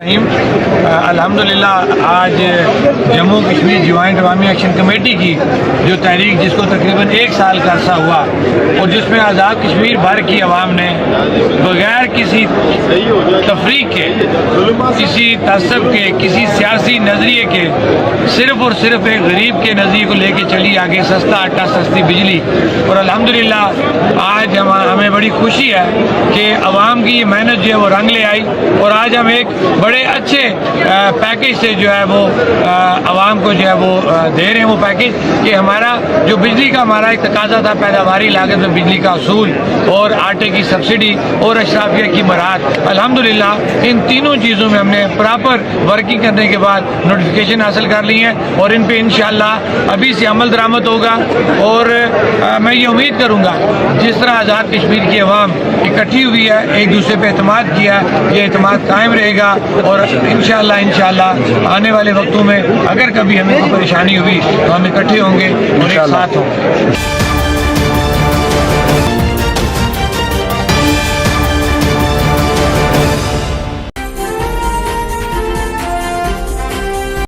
الحمدللہ آج جموں کشمیر جوائنٹ عوامی ایکشن کمیٹی کی جو تحریک جس کو تقریباً 1 سال کا عرصہ ہوا اور جس میں آزاد کشمیر بھر کی عوام نے بغیر کسی تفریق کے، کسی تعصب کے، کسی سیاسی نظریے کے، صرف اور صرف ایک غریب کے نظریے کو لے کے چلی آگے، سستا آٹا سستی بجلی. اور الحمدللہ آج ہمیں بڑی خوشی ہے کہ عوام کی یہ محنت جو ہے وہ رنگ لے آئی اور آج ہم ایک بڑے اچھے پیکج سے جو ہے وہ عوام کو جو ہے وہ دے رہے ہیں. وہ پیکج کہ ہمارا جو بجلی کا ہمارا ایک تقاضا تھا، پیداواری لاگت میں بجلی کا اصول اور آٹے کی سبسڈی اور اشرافیہ کی مراحت، الحمدللہ ان تینوں چیزوں میں ہم نے پراپر ورکنگ کرنے کے بعد نوٹیفیکیشن حاصل کر لی ہیں اور ان پہ انشاءاللہ ابھی سے عمل درآمد ہوگا. اور میں یہ امید کروں گا جس طرح آزاد کشمیر کی عوام اکٹھی ہوئی ہے، ایک دوسرے پہ اعتماد کیا ہے، یہ اعتماد قائم رہے گا اور انشاءاللہ آنے والے وقتوں میں اگر کبھی ہمیں کوئی پریشانی ہوئی تو ہم اکٹھے ہوں گے اور ایک ساتھ ہوں گے.